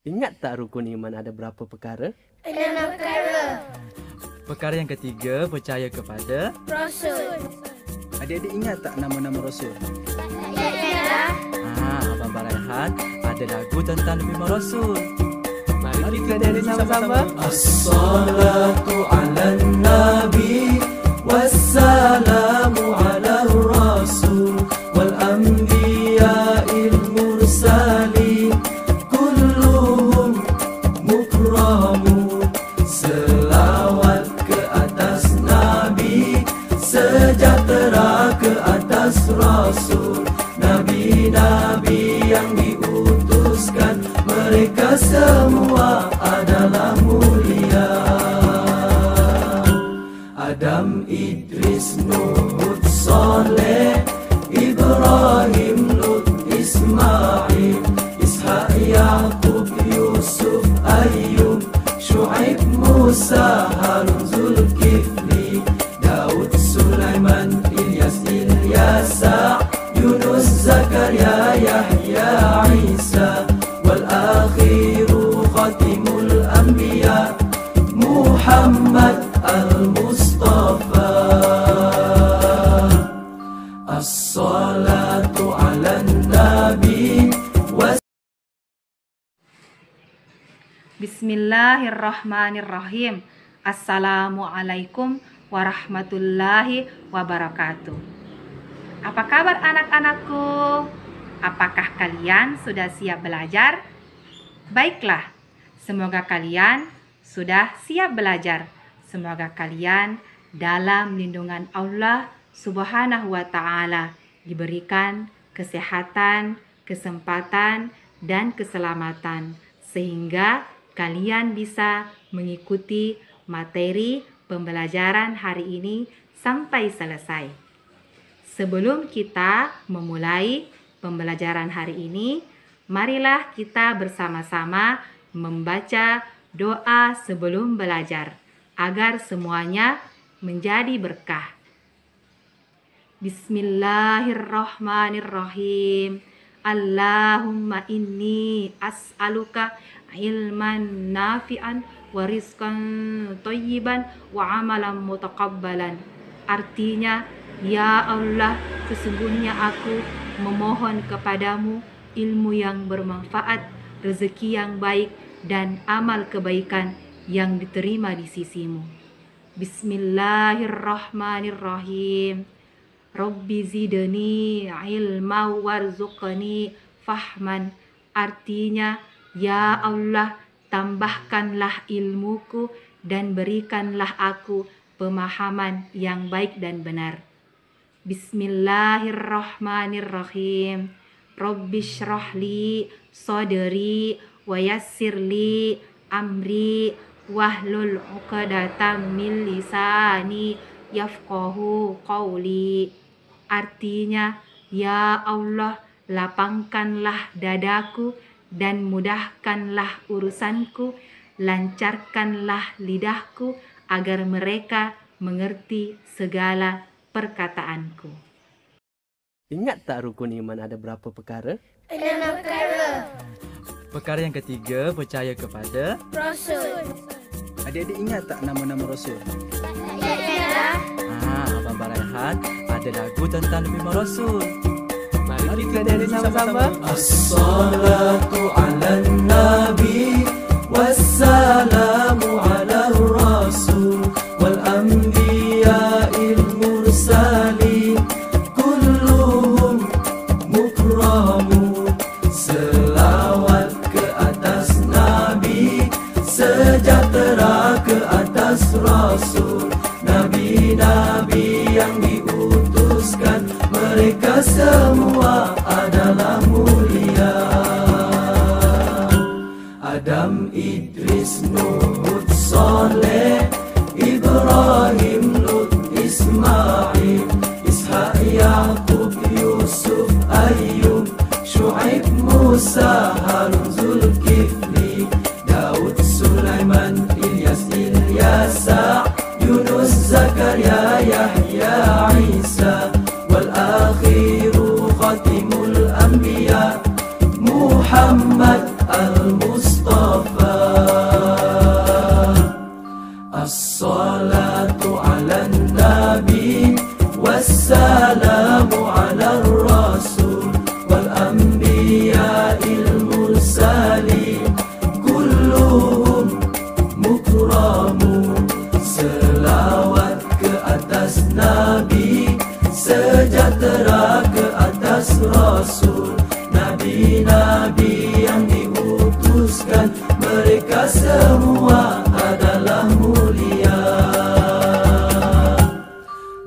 Ingat tak rukun iman ada berapa perkara? 6 perkara. Perkara yang ketiga, percaya kepada Rasul. Adik-adik ingat tak nama-nama Rasul? Ya. Abang Raihan ada lagu tentang Nabi Rasul. Mari kita nyanyi sama-sama. As-salatu ala nabi wassalamu ala rasul wal anbiya'il mursalin kulluhum mukramun. Selawat ke atas nabi, sejahtera ke atas rasul, nabi-nabi yang diutuskan, mereka semua adalah mulia. Adam, Idris, Nuh, Hud, Saleh, Ibrahim, Lut, Ismail, Ishaq, Yaqub, Yusuf, Ayyub, Syuaib, Musa, Harun, Zulkifli, Daud, Sulaiman, Ilyas, Ilyasa, Yunus, Zakaria, Yahya, Isa, wal akhiru khatimul anbiya, Muhammad al-Mustafa. As-salatu ala nabi. Bismillahirrahmanirrahim. Assalamualaikum warahmatullahi wabarakatuh. Apa kabar anak-anakku? Apakah kalian sudah siap belajar? Baiklah, semoga kalian sudah siap belajar. Semoga kalian dalam lindungan Allah Subhanahu wa Ta'ala diberikan kesehatan, kesempatan, dan keselamatan, sehingga kalian bisa mengikuti materi pembelajaran hari ini sampai selesai. Sebelum kita memulai pembelajaran hari ini, marilah kita bersama-sama membaca doa sebelum belajar agar semuanya menjadi berkah. Bismillahirrahmanirrahim. Allahumma inni as'aluka ilman nafi'an wa rizqan thayyiban wa amalan mutaqabbalan. Artinya, ya Allah, sesungguhnya aku memohon kepadamu ilmu yang bermanfaat, rezeki yang baik, dan amal kebaikan yang diterima di sisimu. Bismillahirrahmanirrahim. Rabbi zidni ilma warzuqni fahman. Artinya, ya Allah, tambahkanlah ilmuku dan berikanlah aku pemahaman yang baik dan benar. Bismillahirrahmanirrahim. Rabbi syrahli sadri wa yassirli amri wahlul 'uqdatam min lisani yafqahu qawli. Artinya, ya Allah, lapangkanlah dadaku dan mudahkanlah urusanku, lancarkanlah lidahku agar mereka mengerti segala perkataanku. Ingat tak rukun iman ada berapa perkara? 6 perkara. Perkara yang ketiga, percaya kepada Rasul. Adik-adik ingat tak nama-nama Rasul? Ya. Abang Raihan ada lagu tentang Nabi Rasul. Mari kita nyanyi sama-sama. As-salatu ala nabi wassalamu ala rasul wal anbiya'il mursalin kulluhum mukramun. Selawat ke atas nabi, sejahtera ke atas rasul, nabi-nabi yang diutuskan, mereka semua adalah mulia. Adam, Idris, Nuh, Hud, Saleh, Ibrahim, Lut, Ismail, Ishaq, Yaqub, Yusuf, Ayyub, Syuaib, Musa, Harun, Zulkifli, Daud, Sulaiman, Ilyas, Ilyasa, Yunus, Zakaria, Yahya, Isa, wal akhiru khatimul anbiya, Muhammad al-Mustafa. المصطفى الصلاة على النبي والسلام على الرسول والأنبياء المرسلين كلهم مكرمون. Selawat ke atas Nabi, sejahtera ke atas Rasul, Nabi-Nabi yang diutuskan, mereka semua adalah mulia.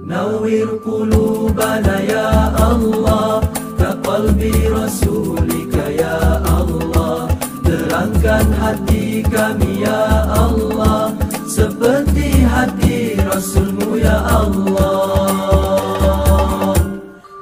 Nawwir qulubana ya Allah, ka qalbi rasulika ya Allah. Terangkan hati kami ya Allah, seperti hati Rasulmu ya Allah.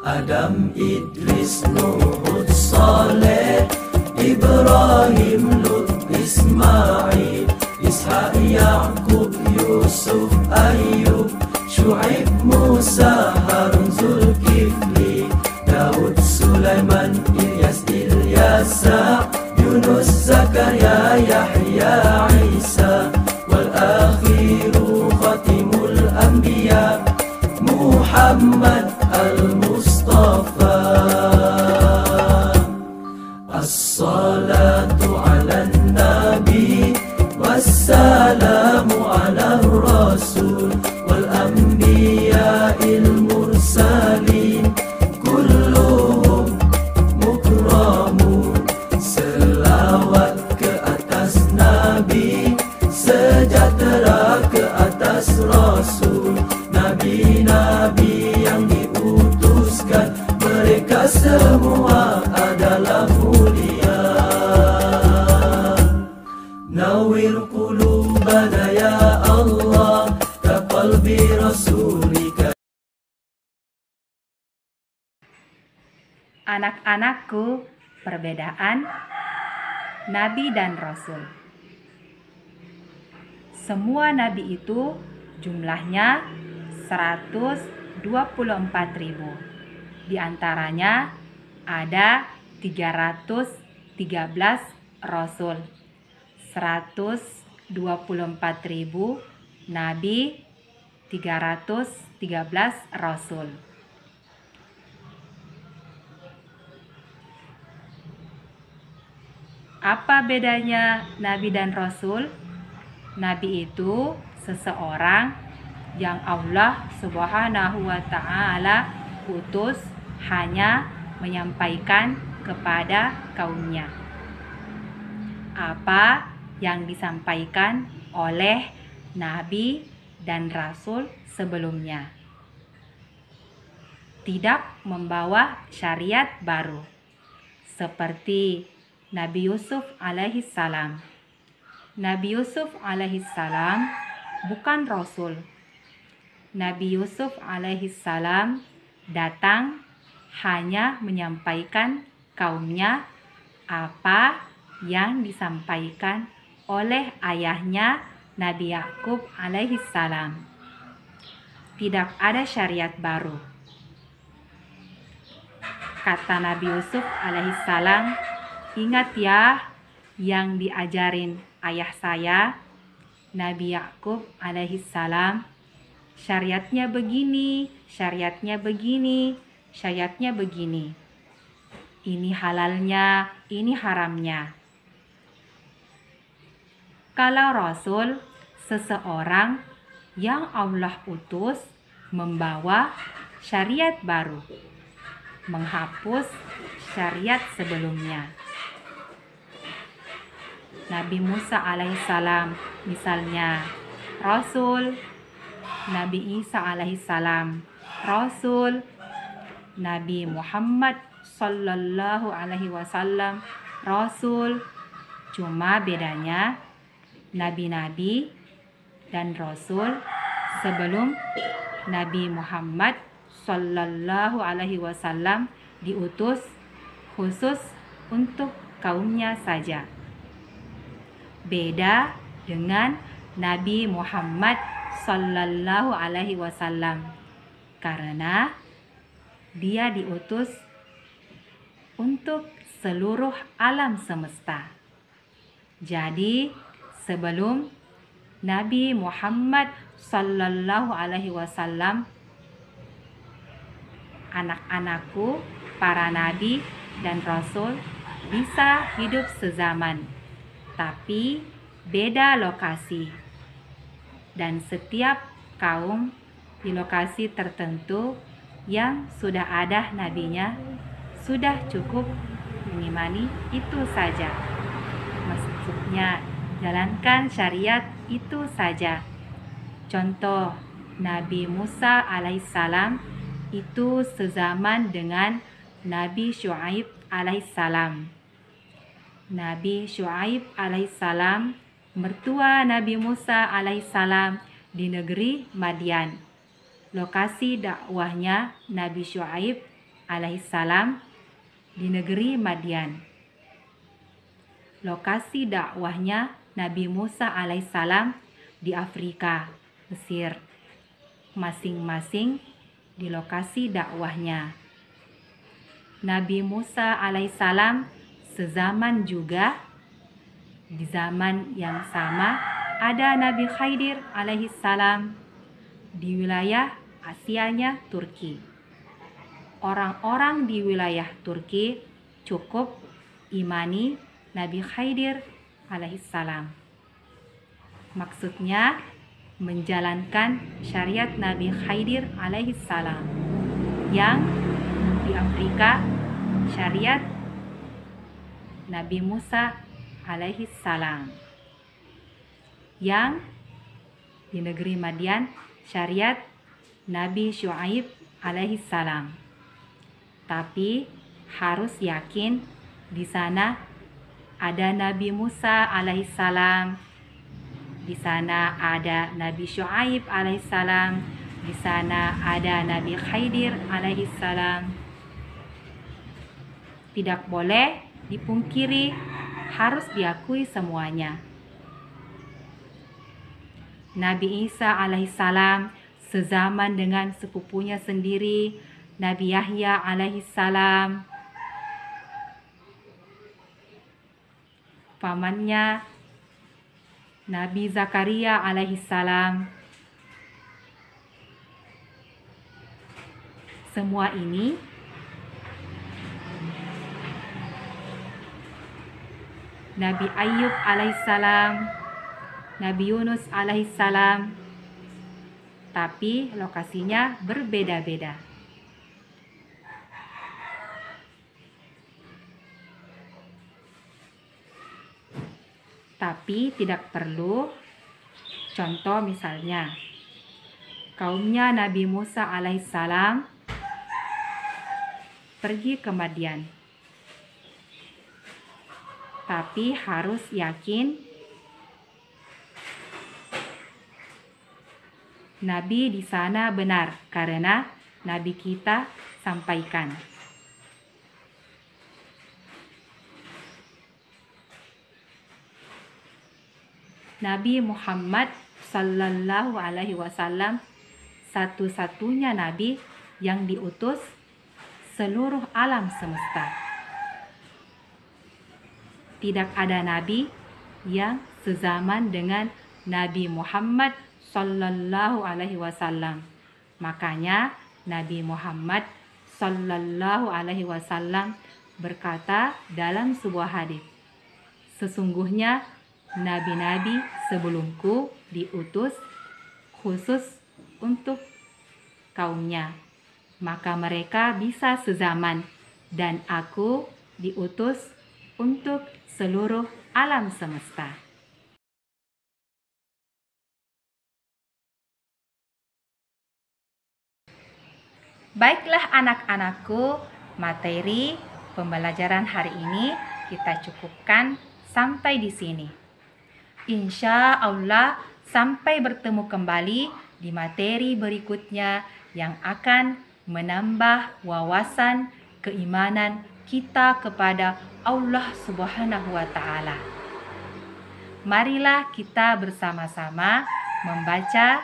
Adam, Idris, Nuh, Saleh, Ibrahim, Lut, Ismail, Ishaq, Yaqub, Yusuf, Ayub, Syuaib, Musa, Harun, Zulkifli, Daud, Sulaiman, Ilyas, Ilyasa, Yunus, Zakaria, Yahya, Isa, wal akhiru khatimul anbiya Muhammad al-Mustafa. As-salatu ala nabi wassalamu ala rasul wal anbiya'il mursalin kulluhum mukramun. Selawat ke atas Nabi, sejahtera ke atas Rasul, Nabi-Nabi yang diutuskan, mereka semua adalah mulia. Nawwir qulubana ya Allah, ka qalbi rasulika. Anak-anakku, perbedaan Nabi dan Rasul. Semua Nabi itu jumlahnya 124.000. Di antaranya ada 313 Rasul. 124.000 Nabi, 313 Rasul. Apa bedanya Nabi dan Rasul? Nabi itu seseorang yang Allah Subhanahu wa Ta'ala utus hanya menyampaikan kepada kaumnya apa yang disampaikan oleh Nabi dan Rasul sebelumnya. Tidak membawa syariat baru seperti Nabi Yusuf alaihissalam. Nabi Yusuf alaihissalam bukan Rasul. Nabi Yusuf alaihissalam datang hanya menyampaikan kaumnya apa yang disampaikan oleh ayahnya Nabi Yakub alaihissalam. Tidak ada syariat baru. Kata Nabi Yusuf alaihissalam, ingat ya yang diajarin ayah saya, Nabi Yakub alaihissalam, syariatnya begini, syariatnya begini, syariatnya begini. Ini halalnya, ini haramnya. Kalau Rasul, seseorang yang Allah utus membawa syariat baru, menghapus syariat sebelumnya. Nabi Musa alaihissalam misalnya Rasul, Nabi Isa alaihissalam Rasul, Nabi Muhammad sallallahu alaihi wasallam Rasul. Cuma bedanya nabi-nabi dan Rasul sebelum Nabi Muhammad sallallahu alaihi wasallam diutus khusus untuk kaumnya saja. Beda dengan Nabi Muhammad sallallahu alaihi wasallam karena dia diutus untuk seluruh alam semesta. Jadi, sebelum Nabi Muhammad Sallallahu Alaihi Wasallam, anak-anakku, para nabi dan rasul bisa hidup sezaman, tapi beda lokasi. Dan setiap kaum di lokasi tertentu yang sudah ada nabinya sudah cukup mengimani itu saja. Maksudnya, jalankan syariat itu saja. Contoh, Nabi Musa alaihissalam itu sezaman dengan Nabi Syuaib alaihissalam. Nabi Syuaib alaihissalam, mertua Nabi Musa alaihissalam di negeri Madian. Lokasi dakwahnya Nabi Syuaib alaihissalam di negeri Madian. Lokasi dakwahnya Nabi Musa alaihissalam di Afrika, Mesir. Masing-masing di lokasi dakwahnya. Nabi Musa alaihissalam sezaman juga. Di zaman yang sama ada Nabi Khidir alaihissalam di wilayah Asianya Turki. Orang-orang di wilayah Turki cukup imani Nabi Khidir alaihissalam. Maksudnya menjalankan syariat Nabi Khidir alaihissalam, yang di Afrika syariat Nabi Musa alaihissalam, yang di negeri Madian syariat Nabi Syuaib alaihissalam. Tapi harus yakin di sana ada Nabi Musa alaihissalam, di sana ada Nabi Syuaib alaihissalam, di sana ada Nabi Khidir alaihissalam. Tidak boleh dipungkiri, harus diakui semuanya. Nabi Isa alaihissalam sezaman dengan sepupunya sendiri, Nabi Yahya alaihissalam. Pamannya Nabi Zakaria alaihissalam. Semua ini Nabi Ayub alaihissalam, Nabi Yunus alaihissalam, tapi lokasinya berbeda-beda. Tapi tidak perlu. Contoh misalnya, kaumnya Nabi Musa alaihissalam pergi ke Madian. Tapi harus yakin Nabi di sana benar, karena Nabi kita sampaikan. Nabi Muhammad Sallallahu Alaihi Wasallam satu-satunya Nabi yang diutus seluruh alam semesta. Tidak ada Nabi yang sezaman dengan Nabi Muhammad Sallallahu Alaihi Wasallam. Makanya Nabi Muhammad Sallallahu Alaihi Wasallam berkata dalam sebuah hadis, sesungguhnya nabi-nabi sebelumku diutus khusus untuk kaumnya, maka mereka bisa sezaman, dan aku diutus untuk seluruh alam semesta. Baiklah anak-anakku, materi pembelajaran hari ini kita cukupkan sampai di sini. Insya Allah sampai bertemu kembali di materi berikutnya yang akan menambah wawasan keimanan kita kepada Allah Subhanahu wa Ta'ala. Marilah kita bersama-sama membaca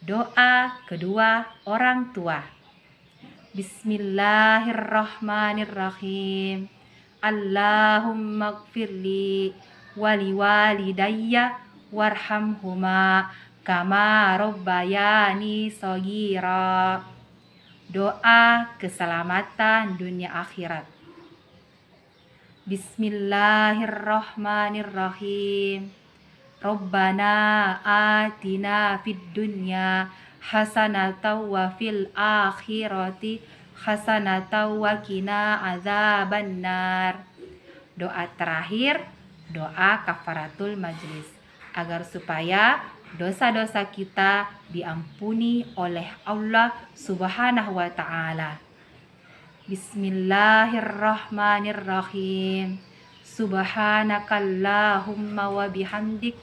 doa kedua orang tua. Bismillahirrahmanirrahim. Allahumma gfirli waliwalidayya warhamhuma kama rabbayani shaghira. Doa keselamatan dunia akhirat. Bismillahirrahmanirrahim. Rabbana atina fid dunya hasanatan wa fil akhirati hasanatan wa qina adzabannar. Doa terakhir, doa kafaratul majlis, agar supaya dosa-dosa kita diampuni oleh Allah Subhanahu wa ta'ala. Bismillahirrahmanirrahim. Subhanakallahumma wa bihamdik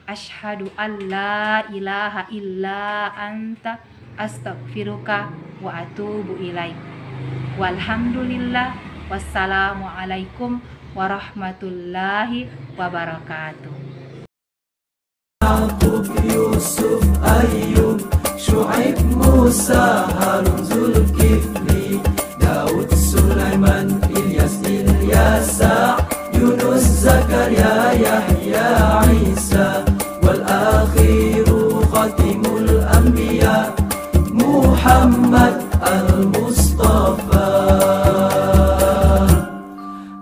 asyhadu an la ilaha illa anta astaghfiruka wa atubu ilaik. Walhamdulillah. Wassalamualaikum warahmatullahi wabarakatuh. Yusuf, Ayyub, Syuaib, Musa, Harun, Zulkifli, Daud, Sulaiman, Ilyas, Ilyasa, Yunus, Zakaria, Yahya, Isa, wal akhiru khatimul anbiya, Muhammad al-Mustafa.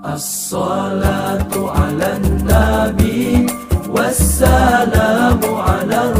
As-salatu ala nabi wassalamu ala